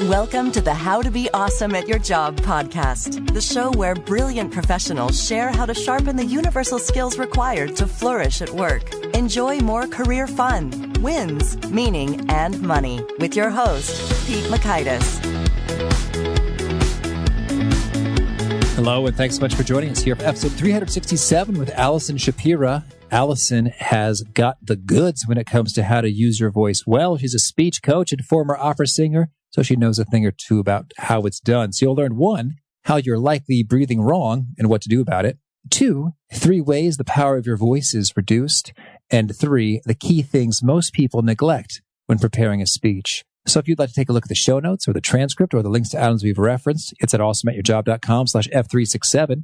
Welcome to the How to Be Awesome at Your Job podcast, the show where brilliant professionals share how to sharpen the universal skills required to flourish at work. Enjoy more career fun, wins, meaning, and money with your host, Pete Makaitis. Hello, and thanks so much for joining us here for episode 367 with Allison Shapira. Allison has got the goods when it comes to how to use your voice well. She's a speech coach and former opera singer, so she knows a thing or two about how it's done. So you'll learn 1, how you're likely breathing wrong and what to do about it. 2, 3 ways the power of your voice is reduced. And 3, the key things most people neglect when preparing a speech. So if you'd like to take a look at the show notes or the transcript or the links to items we've referenced, it's at awesomeatyourjob.com/F367.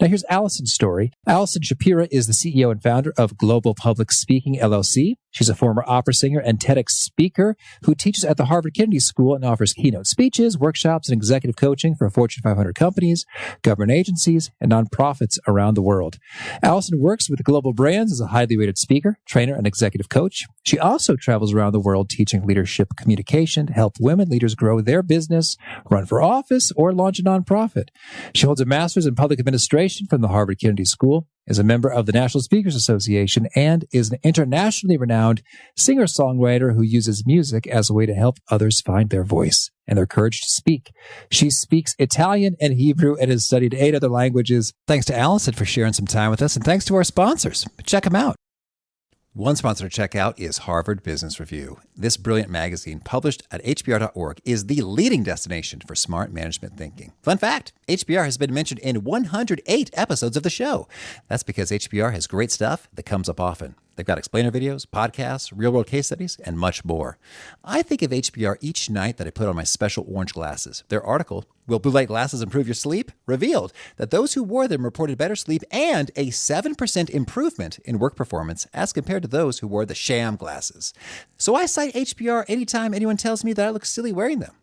Now here's Allison's story. Allison Shapira is the CEO and founder of Global Public Speaking, LLC. She's a former opera singer and TEDx speaker who teaches at the Harvard Kennedy School and offers keynote speeches, workshops, and executive coaching for Fortune 500 companies, government agencies, and nonprofits around the world. Allison works with global brands as a highly rated speaker, trainer, and executive coach. She also travels around the world teaching leadership communication to help women leaders grow their business, run for office, or launch a nonprofit. She holds a master's in public administration from the Harvard Kennedy School, is a member of the National Speakers Association, and is an internationally renowned singer-songwriter who uses music as a way to help others find their voice and their courage to speak. She speaks Italian and Hebrew and has studied 8 other languages. Thanks to Allison for sharing some time with us, and thanks to our sponsors. Check them out. One sponsor to check out is Harvard Business Review. This brilliant magazine, published at hbr.org, is the leading destination for smart management thinking. Fun fact, HBR has been mentioned in 108 episodes of the show. That's because HBR has great stuff that comes up often. They've got explainer videos, podcasts, real-world case studies, and much more. I think of HBR each night that I put on my special orange glasses. Their article, Will Blue Light Glasses Improve Your Sleep?, revealed that those who wore them reported better sleep and a 7% improvement in work performance as compared to those who wore the sham glasses. So I cite HBR anytime anyone tells me that I look silly wearing them.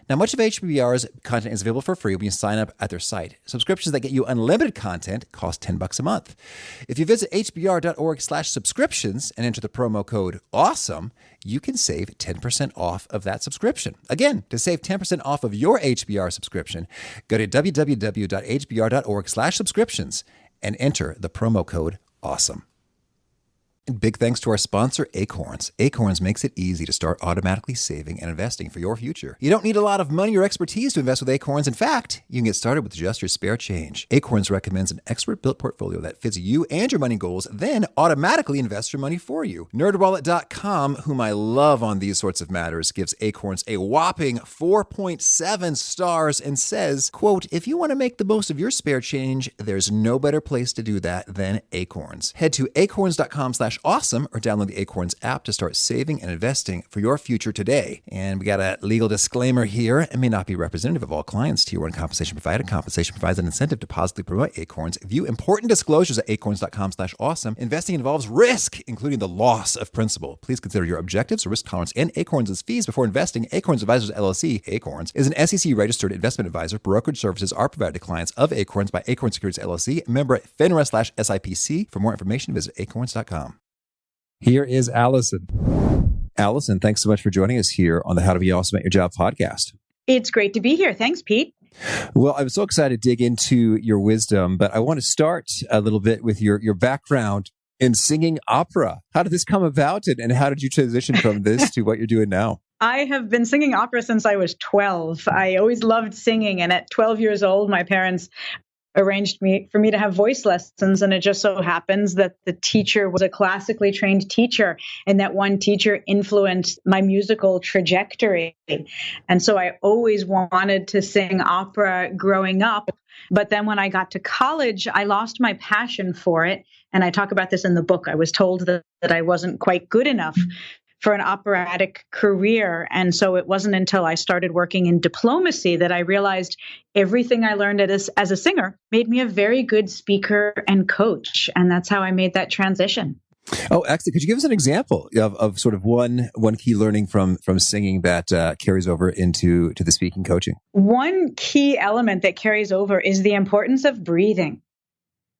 Now, much of HBR's content is available for free when you sign up at their site. Subscriptions that get you unlimited content cost $10 a month. If you visit hbr.org/subscriptions and enter the promo code AWESOME, you can save 10% off of that subscription. Again, to save 10% off of your HBR subscription, go to www.hbr.org/subscriptions and enter the promo code AWESOME. And big thanks to our sponsor, Acorns. Acorns makes it easy to start automatically saving and investing for your future. You don't need a lot of money or expertise to invest with Acorns. In fact, you can get started with just your spare change. Acorns recommends an expert-built portfolio that fits you and your money goals, then automatically invests your money for you. NerdWallet.com, whom I love on these sorts of matters, gives Acorns a whopping 4.7 stars and says, quote, if you want to make the most of your spare change, there's no better place to do that than Acorns. Head to acorns.com/awesome or download the Acorns app to start saving and investing for your future today. And we got a legal disclaimer here. It may not be representative of all clients. Tier 1 compensation provided. Compensation provides an incentive to positively promote Acorns. View important disclosures at acorns.com/awesome. Investing involves risk, including the loss of principal. Please consider your objectives, risk tolerance, and Acorns' fees before investing. Acorns Advisors LLC, Acorns, is an SEC-registered investment advisor. Brokerage services are provided to clients of Acorns by Acorns Securities LLC, member FINRA/SIPC. For more information, visit acorns.com. Here is Allison. Allison, thanks so much for joining us here on the How to Be Awesome at Your Job podcast. It's great to be here. Thanks, Pete. Well, I'm so excited to dig into your wisdom, but I want to start a little bit with your background in singing opera. How did this come about, and how did you transition from this to what you're doing now? I have been singing opera since I was 12. I always loved singing, and at 12 years old, my parents arranged for me to have voice lessons. And it just so happens that the teacher was a classically trained teacher, and that one teacher influenced my musical trajectory. And so I always wanted to sing opera growing up. But then when I got to college, I lost my passion for it. And I talk about this in the book. I was told that I wasn't quite good enough for an operatic career. And so it wasn't until I started working in diplomacy that I realized everything I learned as a singer made me a very good speaker and coach. And that's how I made that transition. Oh, excellent. Could you give us an example of sort of one key learning from singing that carries over into the speaking coaching? One key element that carries over is the importance of breathing.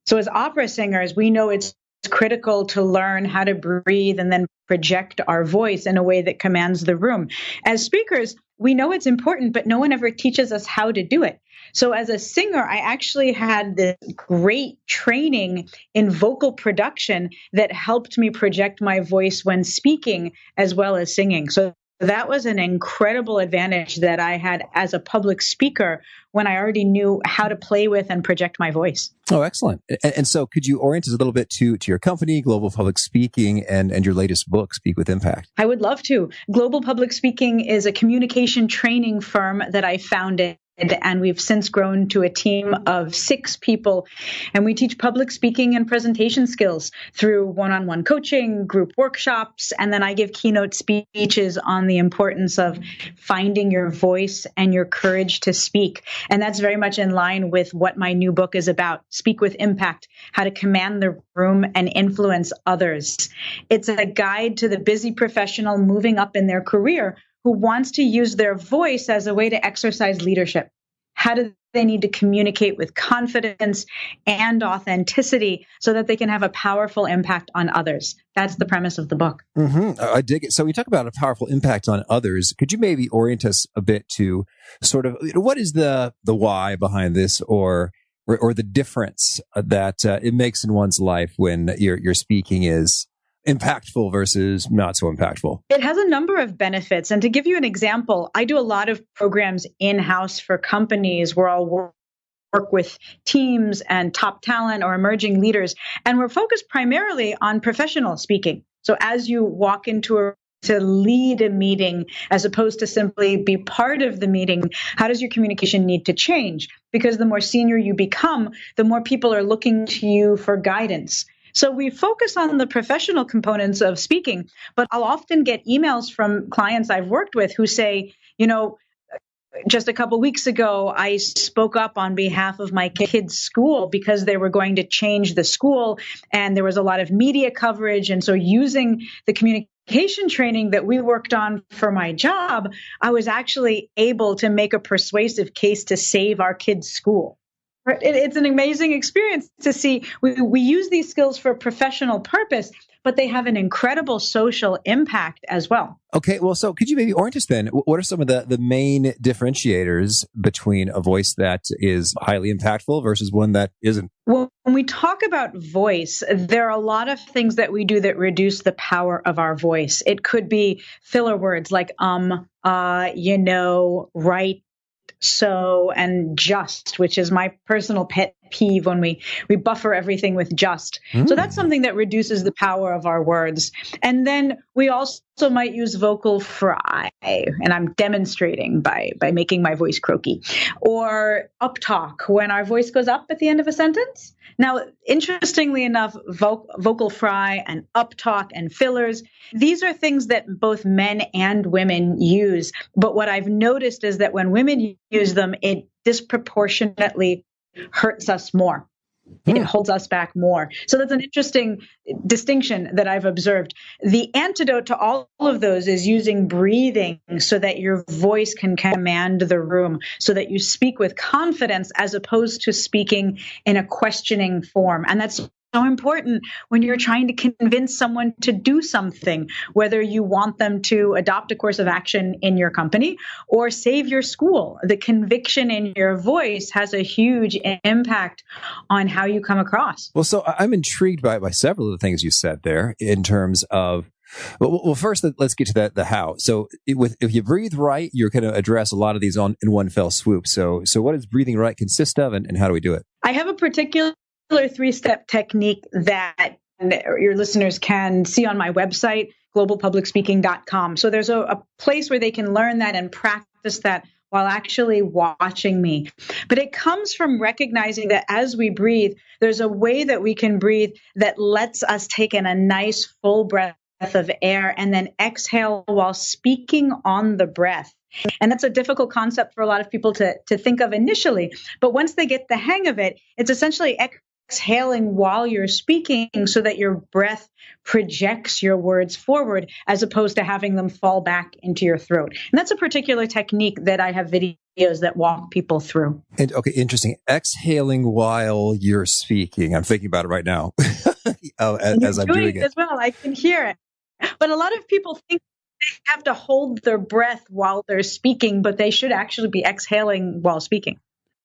So as opera singers, we know it's critical to learn how to breathe and then project our voice in a way that commands the room. As speakers, we know it's important, but no one ever teaches us how to do it. So as a singer, I actually had this great training in vocal production that helped me project my voice when speaking as well as singing. So that was an incredible advantage that I had as a public speaker when I already knew how to play with and project my voice. Oh, excellent. And so could you orient us a little bit to your company, Global Public Speaking, and your latest book, Speak with Impact? I would love to. Global Public Speaking is a communication training firm that I founded. And we've since grown to a team of 6 people. And we teach public speaking and presentation skills through one-on-one coaching, group workshops, and then I give keynote speeches on the importance of finding your voice and your courage to speak. And that's very much in line with what my new book is about, Speak with Impact, how to command the room and influence others. It's a guide to the busy professional moving up in their career who wants to use their voice as a way to exercise leadership. How do they need to communicate with confidence and authenticity so that they can have a powerful impact on others? That's the premise of the book. Mm-hmm. I dig it. So we talk about a powerful impact on others. Could you maybe orient us a bit to sort of what is the why behind this, or the difference that it makes in one's life when your speaking is impactful versus not so impactful? It has a number of benefits. And to give you an example, I do a lot of programs in-house for companies where I'll work with teams and top talent or emerging leaders. And we're focused primarily on professional speaking. So as you walk into to lead a meeting as opposed to simply be part of the meeting, how does your communication need to change? Because the more senior you become, the more people are looking to you for guidance. So we focus on the professional components of speaking, but I'll often get emails from clients I've worked with who say, just a couple weeks ago, I spoke up on behalf of my kids' school because they were going to change the school and there was a lot of media coverage. And so using the communication training that we worked on for my job, I was actually able to make a persuasive case to save our kids' school. It's an amazing experience to see. We use these skills for a professional purpose, but they have an incredible social impact as well. Okay, well, so could you maybe orient us then? What are some of the main differentiators between a voice that is highly impactful versus one that isn't? Well, when we talk about voice, there are a lot of things that we do that reduce the power of our voice. It could be filler words like right, so, and just, which is my personal pet peeve when we buffer everything with just. So that's something that reduces the power of our words. And then we also might use vocal fry, and I'm demonstrating by making my voice croaky, or uptalk when our voice goes up at the end of a sentence. Now, interestingly enough, vocal fry and uptalk and fillers, these are things that both men and women use. But what I've noticed is that when women use them, it disproportionately hurts us more. It holds us back more. So that's an interesting distinction that I've observed. The antidote to all of those is using breathing so that your voice can command the room, so that you speak with confidence as opposed to speaking in a questioning form. And that's so important when you're trying to convince someone to do something, whether you want them to adopt a course of action in your company or save your school. The conviction in your voice has a huge impact on how you come across. Well, so I'm intrigued by several of the things you said there in terms of, well, first, let's get to the how. So if you breathe right, you're going to address a lot of these in one fell swoop. So what does breathing right consist of, and how do we do it? I have a particular 3-step technique that your listeners can see on my website, globalpublicspeaking.com. So there's a place where they can learn that and practice that while actually watching me. But it comes from recognizing that as we breathe, there's a way that we can breathe that lets us take in a nice full breath of air and then exhale while speaking on the breath. And that's a difficult concept for a lot of people to think of initially. But once they get the hang of it, it's essentially exhaling while you're speaking so that your breath projects your words forward as opposed to having them fall back into your throat. And that's a particular technique that I have videos that walk people through. And okay, interesting. Exhaling while you're speaking. I'm thinking about it right now. as I'm doing it. As well. I can hear it. But a lot of people think they have to hold their breath while they're speaking, but they should actually be exhaling while speaking.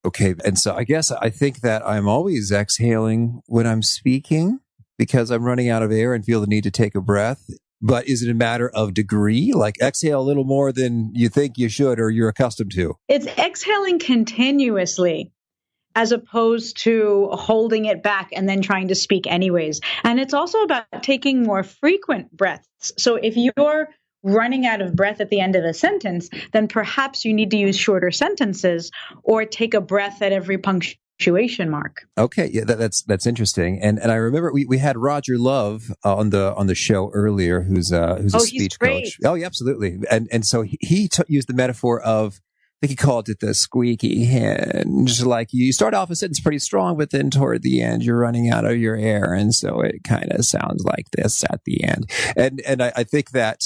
Okay. And so I think that I'm always exhaling when I'm speaking because I'm running out of air and feel the need to take a breath. But is it a matter of degree? Like exhale a little more than you think you should or you're accustomed to? It's exhaling continuously as opposed to holding it back and then trying to speak anyways. And it's also about taking more frequent breaths. So if you're running out of breath at the end of a sentence, then perhaps you need to use shorter sentences or take a breath at every punctuation mark. Okay, yeah, that's interesting. And I remember we had Roger Love on the show earlier, who's a speech coach. Oh, yeah, absolutely. And so he used the metaphor of, I think he called it the squeaky hinge. Like you start off a sentence pretty strong, but then toward the end you're running out of your air, and so it kind of sounds like this at the end. And I think that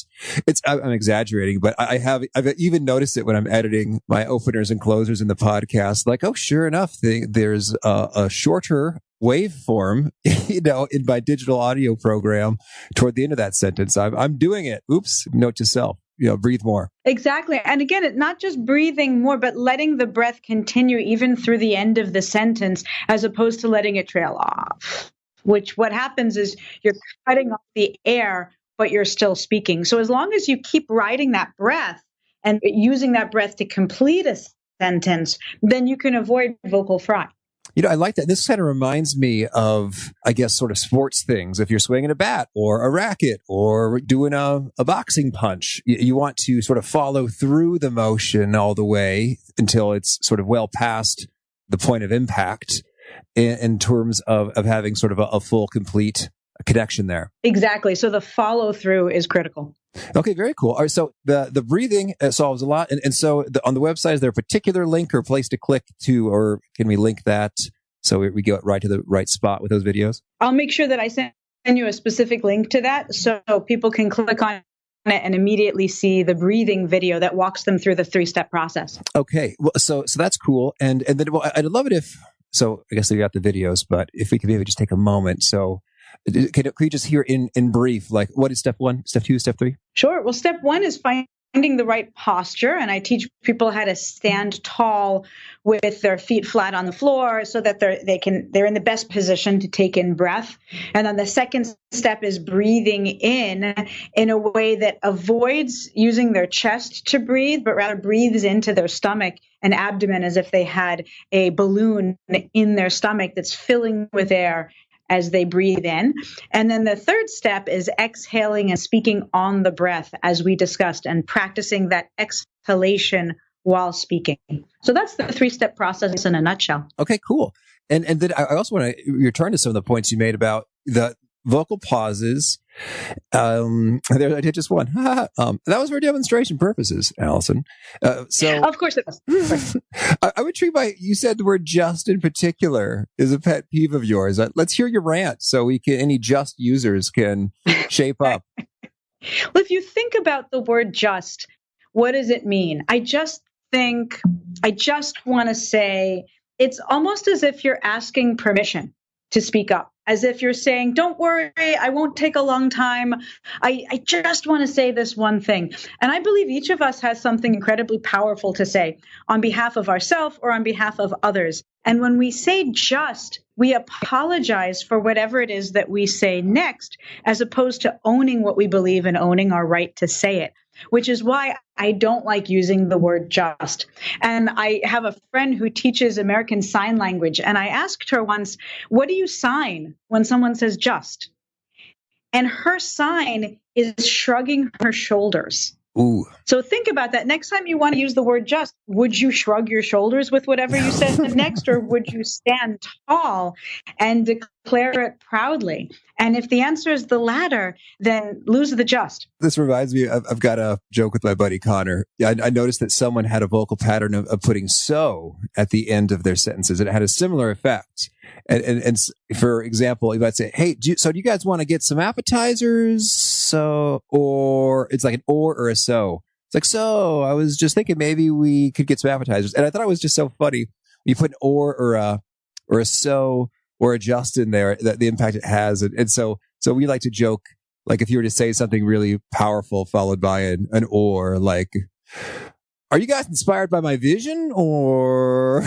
I'm exaggerating, but I've even noticed it when I'm editing my openers and closers in the podcast. Like, oh, sure enough, there's a shorter waveform, in my digital audio program toward the end of that sentence. I'm doing it. Oops. Note to self. Breathe more. Exactly. And again, it's not just breathing more, but letting the breath continue even through the end of the sentence, as opposed to letting it trail off, which what happens is you're cutting off the air, but you're still speaking. So as long as you keep riding that breath and using that breath to complete a sentence, then you can avoid vocal fry. I like that. This kind of reminds me of, I guess, sort of sports things. If you're swinging a bat or a racket or doing a boxing punch, you want to sort of follow through the motion all the way until it's sort of well past the point of impact in terms of having sort of a full, complete connection there. Exactly. So the follow through is critical. Okay, very cool. All right, so the breathing solves a lot. And so on the website, is there a particular link or place to click to, or can we link that so we get right to the right spot with those videos? I'll make sure that I send you a specific link to that so people can click on it and immediately see the breathing video that walks them through the 3-step process. Okay, well, so that's cool. And then I'd love it if, so I guess we got the videos, but if we could maybe just take a moment. So could you just hear in brief, like what is step 1, step 2, step 3? Sure. Well, step 1 is finding the right posture. And I teach people how to stand tall with their feet flat on the floor so that they're in the best position to take in breath. And then the second step is breathing in a way that avoids using their chest to breathe, but rather breathes into their stomach and abdomen as if they had a balloon in their stomach that's filling with air as they breathe in. And then the third step is exhaling and speaking on the breath, as we discussed, and practicing that exhalation while speaking. So that's the 3-step process in a nutshell. Okay, cool. And then I also want to return to some of the points you made about the vocal pauses. I did just one. That was for demonstration purposes, Allison. So of course it was. I would treat you said the word just in particular is a pet peeve of yours. Let's hear your rant so any just users can shape up. Well, if you think about the word just, what does it mean? I just want to say it's almost as if you're asking permission to speak up, as if you're saying, don't worry, I won't take a long time. I just want to say this one thing. And I believe each of us has something incredibly powerful to say on behalf of ourselves or on behalf of others. And when we say just, we apologize for whatever it is that we say next, as opposed to owning what we believe and owning our right to say it, which is why I don't like using the word just. And I have a friend who teaches American Sign Language, and I asked her once, what do you sign when someone says just? And her sign is shrugging her shoulders. Ooh. So think about that. Next time you want to use the word just, would you shrug your shoulders with whatever you said next, or would you stand tall and declare it proudly? And if the answer is the latter, then lose the just. This reminds me, I've got a joke with my buddy Connor. I noticed that someone had a vocal pattern of putting so at the end of their sentences. It had a similar effect. And for example, you might say, hey, do you guys want to get some appetizers? So, or it's like an or a so. It's like, so I was just thinking maybe we could get some appetizers. And I thought it was just so funny. You put an or a so or adjust in there, the impact it has. And so we like to joke, like if you were to say something really powerful followed by an or, like, are you guys inspired by my vision, or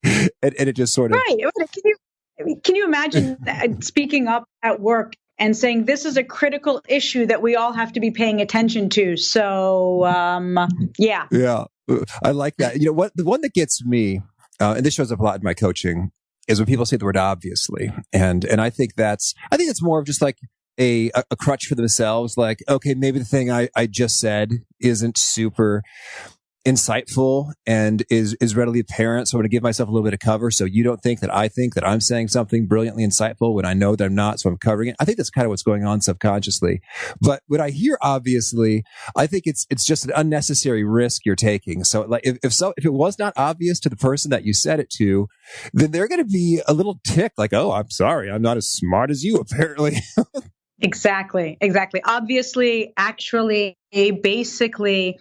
and it just sort of right. Can you imagine speaking up at work and saying this is a critical issue that we all have to be paying attention to? So yeah, I like that. You know what? The one that gets me, and this shows up a lot in my coaching, is when people say the word obviously, and I think it's more of just like a crutch for themselves. Like, okay, maybe the thing I just said isn't super insightful and is readily apparent. So I'm going to give myself a little bit of cover. So you don't think that I'm saying something brilliantly insightful when I know that I'm not. So I'm covering it. I think that's kind of what's going on subconsciously. But when I hear obviously, I think it's just an unnecessary risk you're taking. So like if it was not obvious to the person that you said it to, then they're going to be a little ticked, like, oh, I'm sorry, I'm not as smart as you apparently. Exactly. Obviously, actually, basically,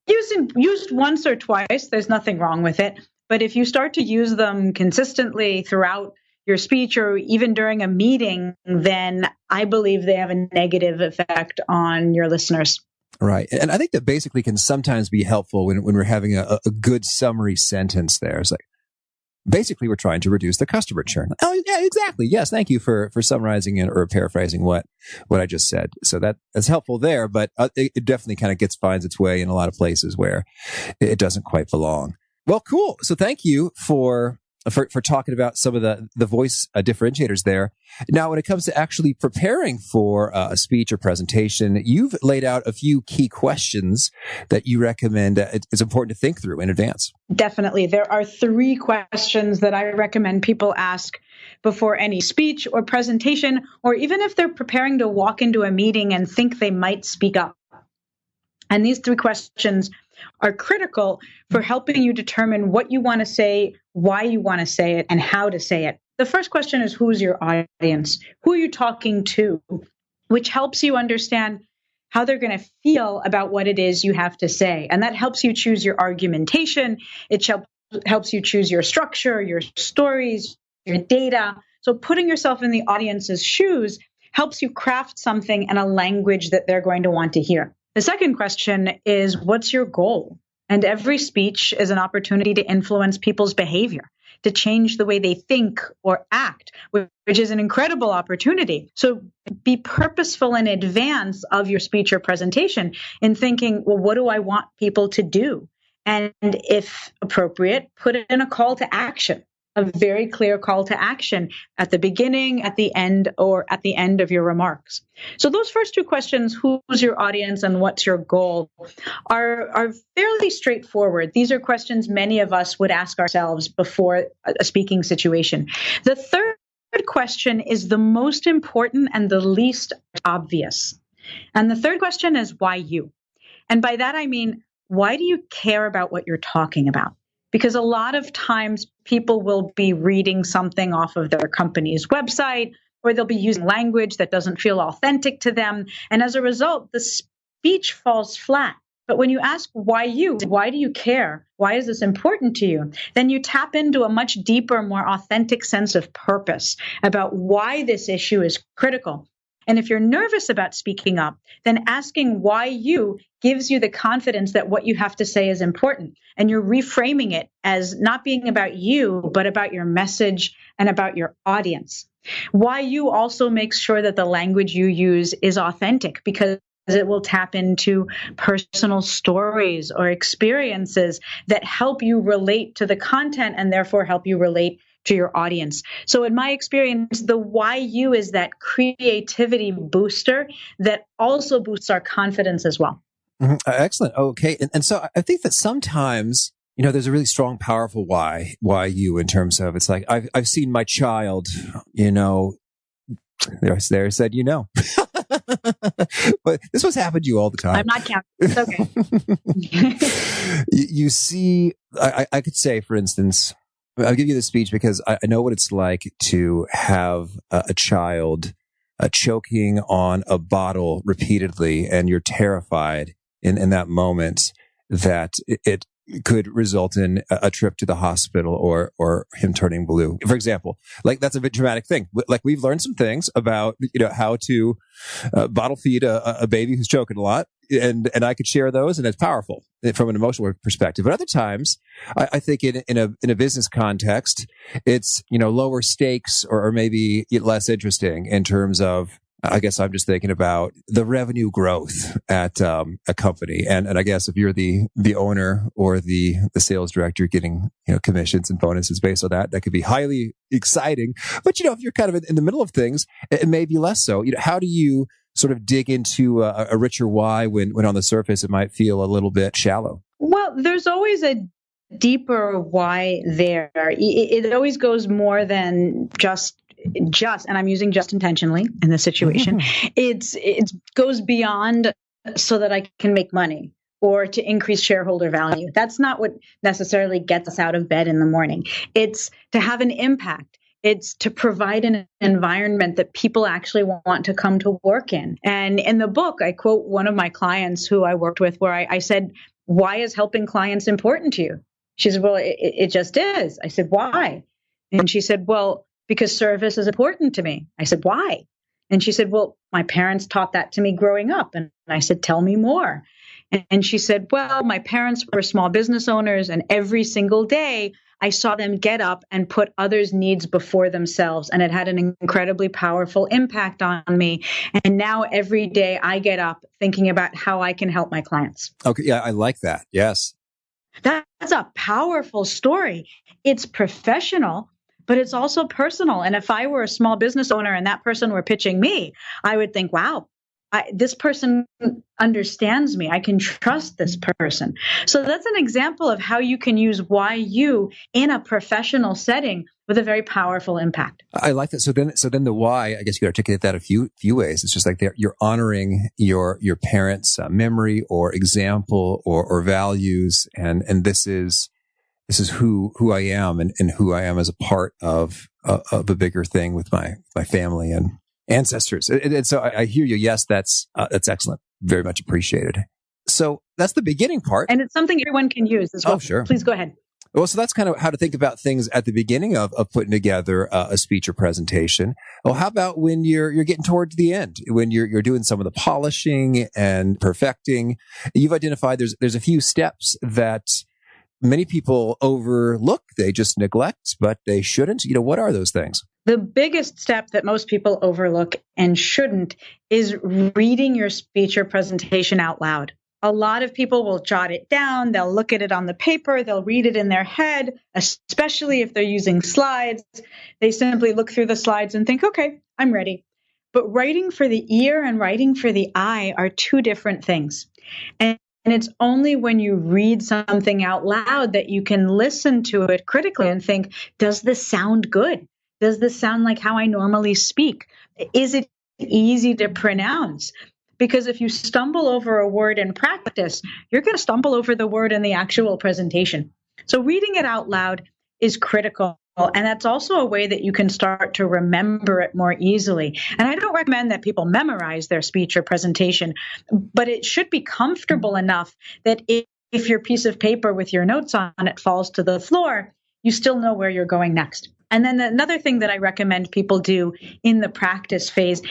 used once or twice, there's nothing wrong with it. But if you start to use them consistently throughout your speech or even during a meeting, then I believe they have a negative effect on your listeners. Right. And I think that basically can sometimes be helpful when we're having a good summary sentence there. It's like, basically, we're trying to reduce the customer churn. Oh, yeah, exactly. Yes, thank you for summarizing it or paraphrasing what I just said. So that's helpful there, but it definitely kind of finds its way in a lot of places where it doesn't quite belong. Well, cool. So thank you for talking about some of the voice differentiators there. Now, when it comes to actually preparing for a speech or presentation, you've laid out a few key questions that you recommend it's important to think through in advance. Definitely. There are 3 questions that I recommend people ask before any speech or presentation, or even if they're preparing to walk into a meeting and think they might speak up. And these 3 questions are critical for helping you determine what you want to say, why you want to say it, and how to say it. The first question is, who's your audience? Who are you talking to? Which helps you understand how they're going to feel about what it is you have to say. And that helps you choose your argumentation. It helps you choose your structure, your stories, your data. So putting yourself in the audience's shoes helps you craft something in a language that they're going to want to hear. The second question is, what's your goal? And every speech is an opportunity to influence people's behavior, to change the way they think or act, which is an incredible opportunity. So be purposeful in advance of your speech or presentation in thinking, well, what do I want people to do? And if appropriate, put in a call to action. A very clear call to action at the beginning, at the end, or at the end of your remarks. So those first 2 questions, who's your audience and what's your goal, are fairly straightforward. These are questions many of us would ask ourselves before a speaking situation. The third question is the most important and the least obvious. And the third question is, why you? And by that, I mean, why do you care about what you're talking about? Because a lot of times people will be reading something off of their company's website, or they'll be using language that doesn't feel authentic to them. And as a result, the speech falls flat. But when you ask why you, why do you care? Why is this important to you? Then you tap into a much deeper, more authentic sense of purpose about why this issue is critical. And if you're nervous about speaking up, then asking why you gives you the confidence that what you have to say is important. And you're reframing it as not being about you, but about your message and about your audience. Why you also makes sure that the language you use is authentic, because it will tap into personal stories or experiences that help you relate to the content and therefore help you relate to your audience. So in my experience, the why you is that creativity booster that also boosts our confidence as well. Mm-hmm. Excellent. Okay. And so I think that sometimes, there's a really strong, powerful why you, in terms of, it's like, I've seen my child, there said, but this was happening to you all the time. I'm not counting. It's okay. You see, I could say, for instance, I'll give you this speech because I know what it's like to have a child choking on a bottle repeatedly, and you're terrified in that moment that could result in a trip to the hospital or him turning blue. For example, like that's a bit dramatic thing. Like we've learned some things about, how to bottle feed a baby who's choking a lot. And I could share those, and it's powerful from an emotional perspective. But other times, I think in a business context, it's, lower stakes or maybe less interesting in terms of, I guess I'm just thinking about the revenue growth at a company. And I guess if you're the owner or the sales director getting, commissions and bonuses based on that could be highly exciting. But, if you're kind of in the middle of things, it may be less so. How do you sort of dig into a richer why when on the surface it might feel a little bit shallow? Well, there's always a deeper why there. It always goes more than just, and I'm using just intentionally in this situation. It goes beyond so that I can make money or to increase shareholder value. That's not what necessarily gets us out of bed in the morning. It's to have an impact. It's to provide an environment that people actually want to come to work in. And in the book, I quote one of my clients who I worked with where I said, "Why is helping clients important to you?" She said, "Well, it just is." I said, "Why?" And she said, "Well, because service is important to me." I said, "Why?" And she said, "Well, my parents taught that to me growing up." And I said, "Tell me more." And she said, "Well, my parents were small business owners, and every single day I saw them get up and put others' needs before themselves. And it had an incredibly powerful impact on me. And now every day I get up thinking about how I can help my clients." Okay. Yeah, I like that. Yes. That's a powerful story. It's professional, but it's also personal. And if I were a small business owner and that person were pitching me, I would think, wow, this person understands me. I can trust this person. So that's an example of how you can use why you in a professional setting with a very powerful impact. I like that. So then the why, I guess you could articulate that a few ways. It's just like you're honoring your parents' memory or example or values, and this is who I am and who I am as a part of a bigger thing with my family and ancestors. And so I hear you. Yes, that's excellent. Very much appreciated. So that's the beginning part. And it's something everyone can use as well. Oh, sure. Please go ahead. Well, so that's kind of how to think about things at the beginning of putting together a speech or presentation. Well, how about when you're getting towards the end, when you're doing some of the polishing and perfecting? You've identified there's a few steps that many people overlook. They just neglect, but they shouldn't. What are those things? The biggest step that most people overlook and shouldn't is reading your speech or presentation out loud. A lot of people will jot it down. They'll look at it on the paper. They'll read it in their head, especially if they're using slides. They simply look through the slides and think, okay, I'm ready. But writing for the ear and writing for the eye are two different things. And it's only when you read something out loud that you can listen to it critically and think, does this sound good? Does this sound like how I normally speak? Is it easy to pronounce? Because if you stumble over a word in practice, you're going to stumble over the word in the actual presentation. So reading it out loud is critical. And that's also a way that you can start to remember it more easily. And I don't recommend that people memorize their speech or presentation, but it should be comfortable enough that if your piece of paper with your notes on it falls to the floor, you still know where you're going next. And then another thing that I recommend people do in the practice phase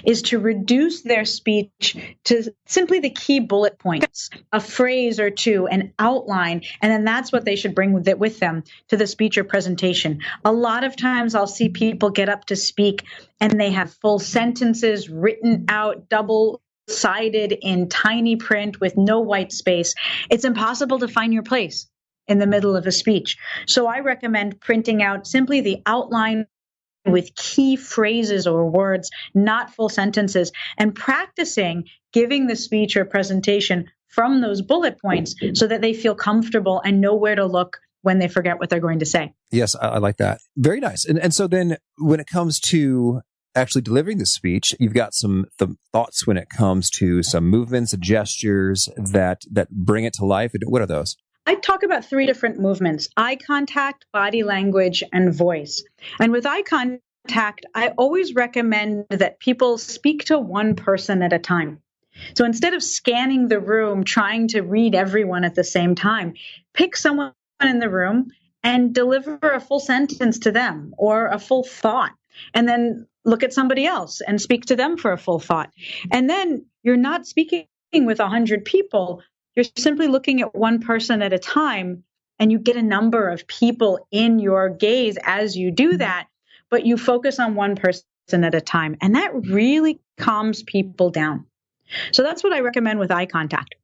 is to reduce their speech to simply the key bullet points, a phrase or two, an outline, and then that's what they should bring with them to the speech or presentation. A lot of times I'll see people get up to speak and they have full sentences written out, double-sided in tiny print with no white space. It's impossible to find your place in the middle of a speech. So I recommend printing out simply the outline with key phrases or words, not full sentences, and practicing giving the speech or presentation from those bullet points so that they feel comfortable and know where to look when they forget what they're going to say. Yes, I like that. Very nice. And so then when it comes to actually delivering the speech, you've got some thoughts when it comes to some movements and gestures that bring it to life. What are those? I talk about three different movements: eye contact, body language, and voice. And with eye contact, I always recommend that people speak to one person at a time. So instead of scanning the room, trying to read everyone at the same time, pick someone in the room and deliver a full sentence to them or a full thought. And then look at somebody else and speak to them for a full thought. And then you're not speaking with 100 people. You're simply looking at one person at a time, and you get a number of people in your gaze as you do that, but you focus on one person at a time. And that really calms people down. So that's what I recommend with eye contact.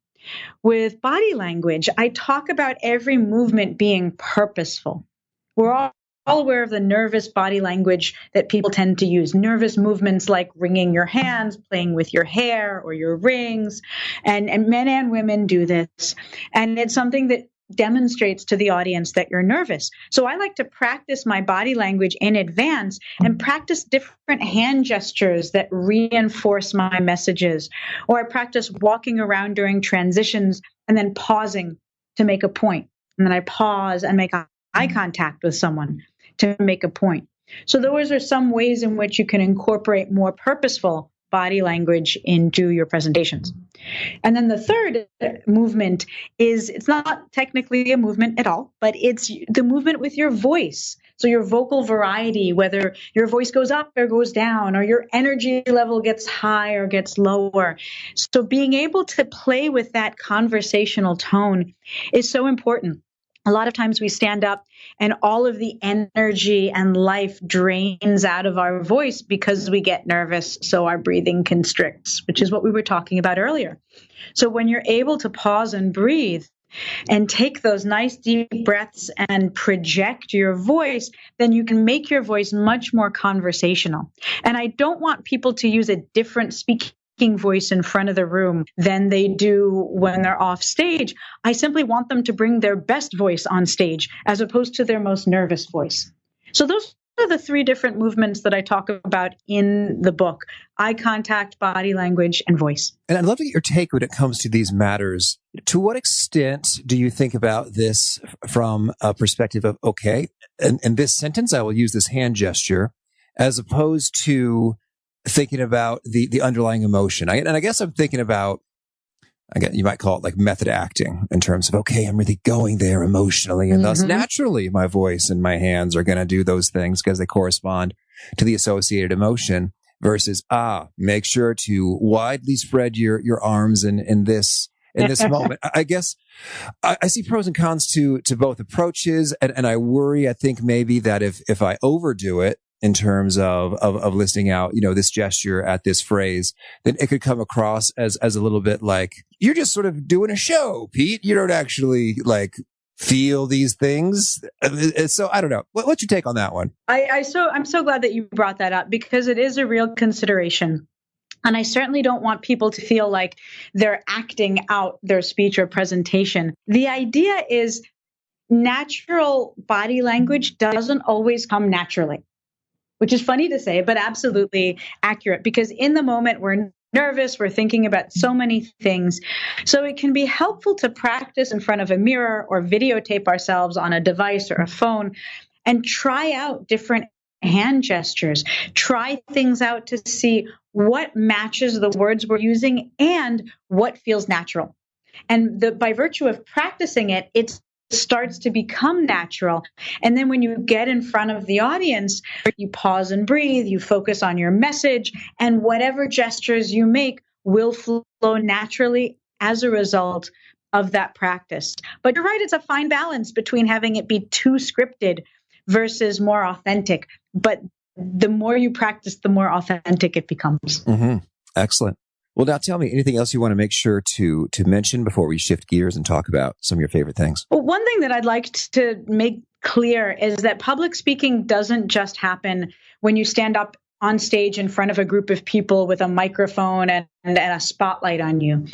With body language, I talk about every movement being purposeful. We're all aware of the nervous body language that people tend to use. Nervous movements like wringing your hands, playing with your hair or your rings. And men and women do this. And it's something that demonstrates to the audience that you're nervous. So I like to practice my body language in advance and practice different hand gestures that reinforce my messages. Or I practice walking around during transitions and then pausing to make a point. And then I pause and make eye contact with someone to make a point. So those are some ways in which you can incorporate more purposeful body language into your presentations. And then the third movement is, it's not technically a movement at all, but it's the movement with your voice. So your vocal variety, whether your voice goes up or goes down, or your energy level gets high or gets lower. So being able to play with that conversational tone is so important. A lot of times we stand up and all of the energy and life drains out of our voice because we get nervous, so our breathing constricts, which is what we were talking about earlier. So when you're able to pause and breathe and take those nice deep breaths and project your voice, then you can make your voice much more conversational. And I don't want people to use a different speaking voice in front of the room than they do when they're off stage. I simply want them to bring their best voice on stage as opposed to their most nervous voice. So those are the three different movements that I talk about in the book: eye contact, body language, and voice. And I'd love to get your take when it comes to these matters. To what extent do you think about this from a perspective of, okay, in this sentence, I will use this hand gesture, as opposed to thinking about the underlying emotion? And I guess I'm thinking about, again, you might call it like method acting, in terms of, okay, I'm really going there emotionally, and thus naturally my voice and my hands are going to do those things because they correspond to the associated emotion, versus, make sure to widely spread your arms in this moment. I guess I see pros and cons to both approaches. And I worry, I think maybe that if I overdo it, in terms of listing out, this gesture at this phrase, then it could come across as a little bit like, you're just sort of doing a show, Pete. You don't actually feel these things. So I don't know. What's your take on that one? I'm so glad that you brought that up, because it is a real consideration. And I certainly don't want people to feel like they're acting out their speech or presentation. The idea is natural body language doesn't always come naturally, which is funny to say, but absolutely accurate, because in the moment we're nervous, we're thinking about so many things. So it can be helpful to practice in front of a mirror or videotape ourselves on a device or a phone and try out different hand gestures. Try things out to see what matches the words we're using and what feels natural. And by virtue of practicing it, it starts to become natural. And then when you get in front of the audience, you pause and breathe, you focus on your message, and whatever gestures you make will flow naturally as a result of that practice. But you're right, it's a fine balance between having it be too scripted versus more authentic. But the more you practice, the more authentic it becomes. Mm-hmm. Excellent. Well, now tell me, anything else you want to make sure to mention before we shift gears and talk about some of your favorite things? Well, one thing that I'd like to make clear is that public speaking doesn't just happen when you stand up on stage in front of a group of people with a microphone and a spotlight on you.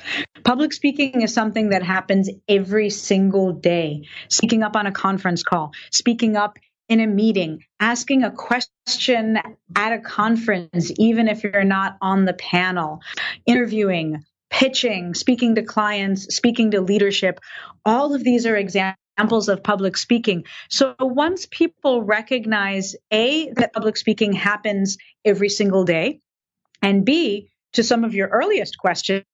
Public speaking is something that happens every single day. Speaking up on a conference call, speaking up in a meeting, asking a question at a conference, even if you're not on the panel, interviewing, pitching, speaking to clients, speaking to leadership. All of these are examples of public speaking. So once people recognize, A, that public speaking happens every single day, and B, to some of your earliest questions,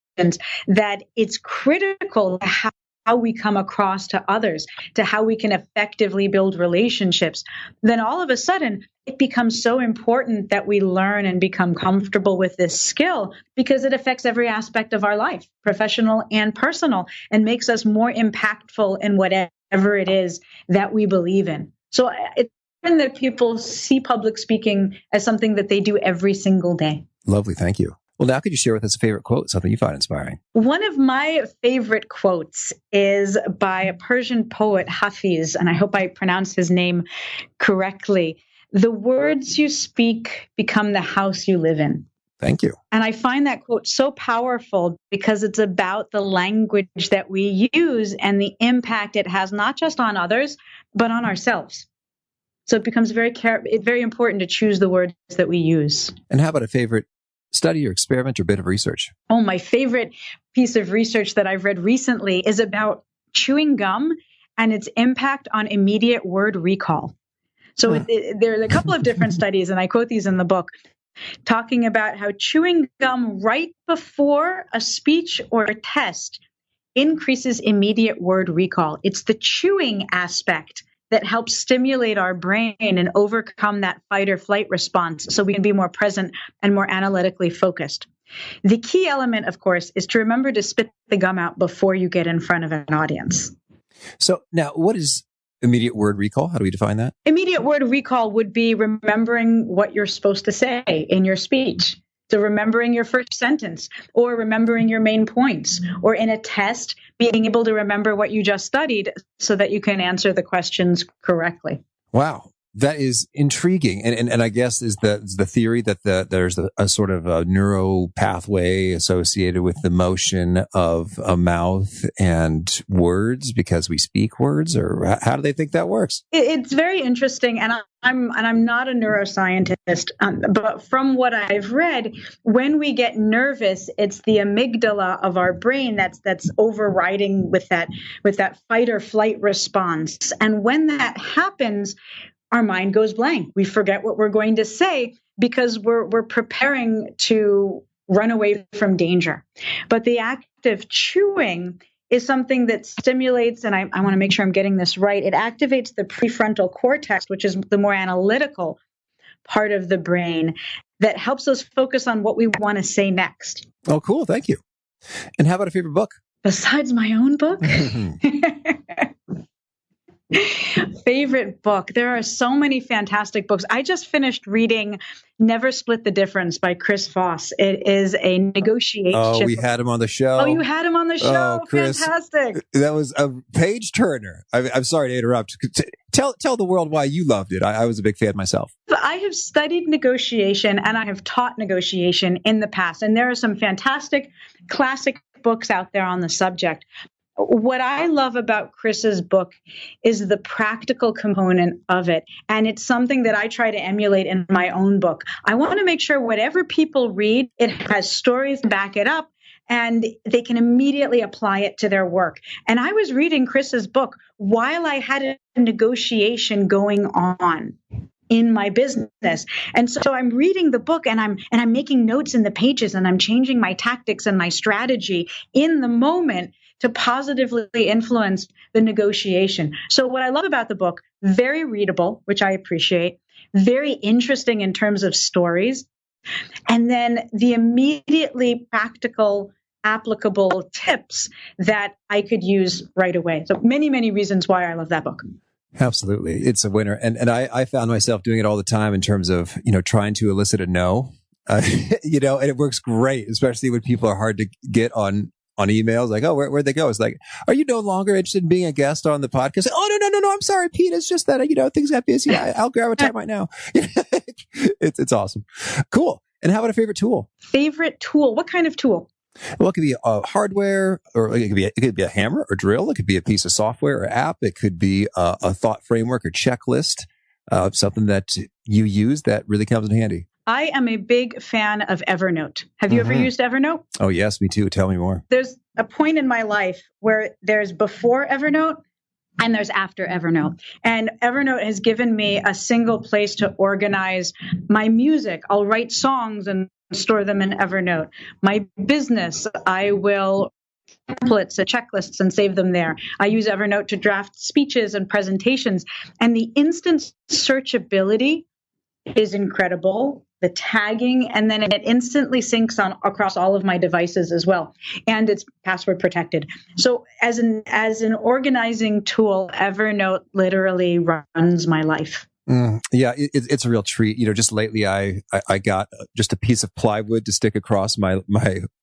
that it's critical to how we come across to others, to how we can effectively build relationships, then all of a sudden it becomes so important that we learn and become comfortable with this skill because it affects every aspect of our life, professional and personal, and makes us more impactful in whatever it is that we believe in. So it's important that people see public speaking as something that they do every single day. Lovely. Thank you. Well, now could you share with us a favorite quote, something you find inspiring? One of my favorite quotes is by a Persian poet, Hafiz, and I hope I pronounce his name correctly. The words you speak become the house you live in. Thank you. And I find that quote so powerful because it's about the language that we use and the impact it has, not just on others, but on ourselves. So it becomes very important to choose the words that we use. And how about a favorite study or experiment or bit of research? Oh, my favorite piece of research that I've read recently is about chewing gum and its impact on immediate word recall. So there are a couple of different studies, and I quote these in the book, talking about how chewing gum right before a speech or a test increases immediate word recall. It's the chewing aspect that helps stimulate our brain and overcome that fight or flight response so we can be more present and more analytically focused. The key element, of course, is to remember to spit the gum out before you get in front of an audience. So now, what is immediate word recall? How do we define that? Immediate word recall would be remembering what you're supposed to say in your speech. So remembering your first sentence or remembering your main points, or in a test, being able to remember what you just studied so that you can answer the questions correctly. Wow. That is intriguing. And I guess is the theory that there's a sort of a neuro pathway associated with the motion of a mouth and words because we speak words, or how do they think that works? It's very interesting. And I'm not a neuroscientist, but from what I've read, when we get nervous, it's the amygdala of our brain that's overriding with that fight or flight response. And when that happens, our mind goes blank. We forget what we're going to say because we're preparing to run away from danger. But the act of chewing is something that stimulates, and I want to make sure I'm getting this right, it activates the prefrontal cortex, which is the more analytical part of the brain that helps us focus on what we want to say next. Oh, cool. Thank you. And how about a favorite book? Besides my own book? Favorite book. There are so many fantastic books. I just finished reading Never Split the Difference by Chris Voss. It is a negotiation. Oh, we had him on the show. Oh, you had him on the show. Oh, Chris, fantastic. That was a page turner. I'm sorry to interrupt. Tell the world why you loved it. I was a big fan myself. I have studied negotiation and I have taught negotiation in the past. And there are some fantastic classic books out there on the subject. What I love about Chris's book is the practical component of it. And it's something that I try to emulate in my own book. I want to make sure whatever people read, it has stories to back it up and they can immediately apply it to their work. And I was reading Chris's book while I had a negotiation going on in my business. And so I'm reading the book and I'm making notes in the pages and I'm changing my tactics and my strategy in the moment to positively influence the negotiation. So what I love about the book, very readable, which I appreciate, very interesting in terms of stories, and then the immediately practical, applicable tips that I could use right away. So many, many reasons why I love that book. Absolutely. It's a winner. And I found myself doing it all the time in terms of, trying to elicit a no, and it works great, especially when people are hard to get on emails, like, oh, where'd they go? It's like, are you no longer interested in being a guest on the podcast? Oh, no, I'm sorry, Pete. It's just that, things got busy. I'll grab a time right now. It's awesome. Cool. And how about a favorite tool? Favorite tool? What kind of tool? Well, it could be hardware, or it could be a hammer or drill. It could be a piece of software or app. It could be a thought framework or checklist, something that you use that really comes in handy. I am a big fan of Evernote. Have you ever used Evernote? Oh, yes, me too. Tell me more. There's a point in my life where there's before Evernote and there's after Evernote. And Evernote has given me a single place to organize my music. I'll write songs and store them in Evernote. My business, I will templates and checklists and save them there. I use Evernote to draft speeches and presentations. And the instant searchability is incredible. The tagging, and then it instantly syncs on across all of my devices as well. And it's password protected. So as an organizing tool, Evernote literally runs my life. Yeah, it's a real treat. Just lately I got just a piece of plywood to stick across my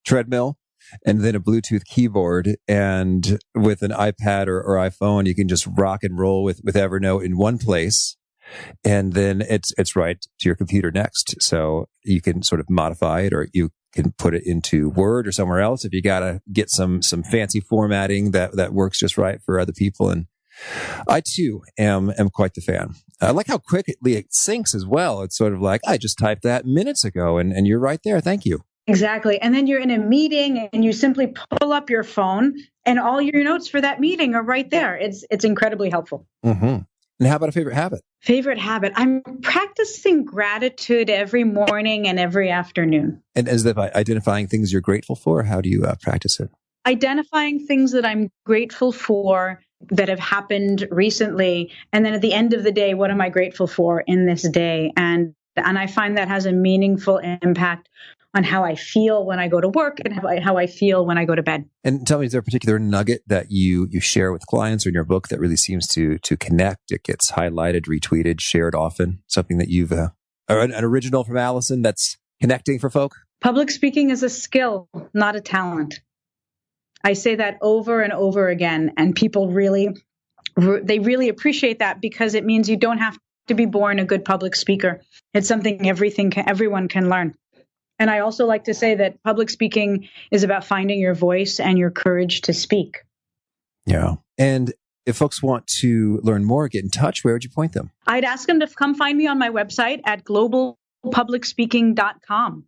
treadmill, and then a Bluetooth keyboard. And with an iPad or iPhone, you can just rock and roll with Evernote in one place. And then it's right to your computer next. So you can sort of modify it, or you can put it into Word or somewhere else if you got to get some fancy formatting that works just right for other people. And I too am quite the fan. I like how quickly it syncs as well. It's sort of like, I just typed that minutes ago and you're right there. Thank you. Exactly. And then you're in a meeting and you simply pull up your phone and all your notes for that meeting are right there. It's incredibly helpful. Mm-hmm. And how about a favorite habit? Favorite habit. I'm practicing gratitude every morning and every afternoon. And is that by identifying things you're grateful for? How do you practice it? Identifying things that I'm grateful for that have happened recently. And then at the end of the day, what am I grateful for in this day? And I find that has a meaningful impact on how I feel when I go to work and how I feel when I go to bed. And tell me, is there a particular nugget that you share with clients or in your book that really seems to connect? It gets highlighted, retweeted, shared often. Something that you've, an original from Allison that's connecting for folk? Public speaking is a skill, not a talent. I say that over and over again, and people really appreciate that because it means you don't have to be born a good public speaker. It's something everyone can learn. And I also like to say that public speaking is about finding your voice and your courage to speak. Yeah. And if folks want to learn more, get in touch, where would you point them? I'd ask them to come find me on my website at globalpublicspeaking.com.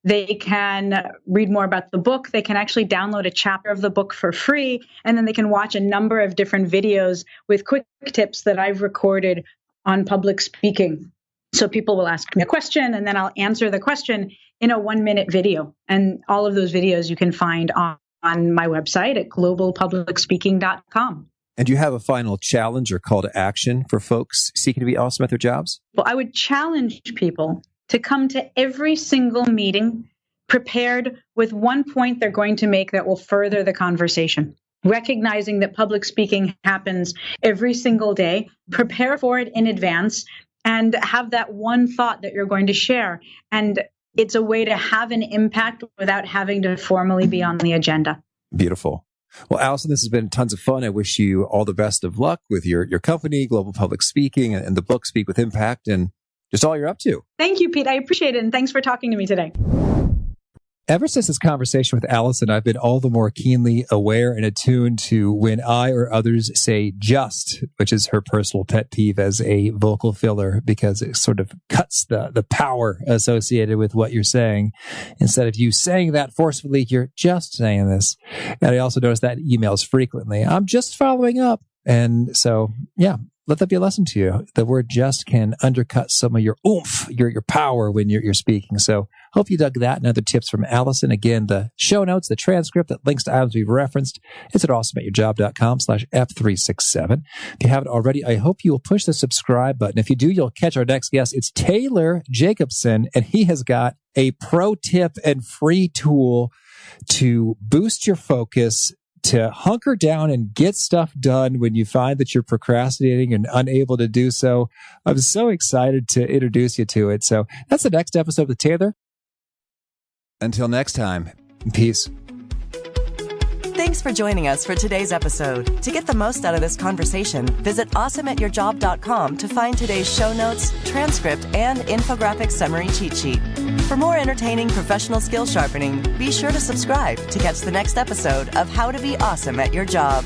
They can read more about the book. They can actually download a chapter of the book for free. And then they can watch a number of different videos with quick tips that I've recorded on public speaking. So people will ask me a question and then I'll answer the question in a 1-minute video. And all of those videos you can find on my website at globalpublicspeaking.com. And do you have a final challenge or call to action for folks seeking to be awesome at their jobs? Well, I would challenge people to come to every single meeting prepared with one point they're going to make that will further the conversation. Recognizing that public speaking happens every single day, prepare for it in advance, and have that one thought that you're going to share. And it's a way to have an impact without having to formally be on the agenda. Beautiful. Well, Allison, this has been tons of fun. I wish you all the best of luck with your company, Global Public Speaking, and the book, Speak with Impact, and just all you're up to. Thank you, Pete. I appreciate it. And thanks for talking to me today. Ever since this conversation with Allison, I've been all the more keenly aware and attuned to when I or others say just, which is her personal pet peeve as a vocal filler, because it sort of cuts the power associated with what you're saying. Instead of you saying that forcefully, you're just saying this. And I also notice that in emails frequently. I'm just following up. And so, yeah, let that be a lesson to you. The word just can undercut some of your oomph, your power when you're speaking. So hope you dug that and other tips from Allison. Again, the show notes, the transcript that links to items we've referenced, it's at awesomeatyourjob.com/F367. If you haven't already, I hope you will push the subscribe button. If you do, you'll catch our next guest. It's Taylor Jacobson, and he has got a pro tip and free tool to boost your focus, to hunker down and get stuff done when you find that you're procrastinating and unable to do so. I'm so excited to introduce you to it. So that's the next episode with Taylor. Until next time, peace. Thanks for joining us for today's episode. To get the most out of this conversation, visit awesomeatyourjob.com to find today's show notes, transcript, and infographic summary cheat sheet. For more entertaining professional skill sharpening, be sure to subscribe to catch the next episode of How to Be Awesome at Your Job.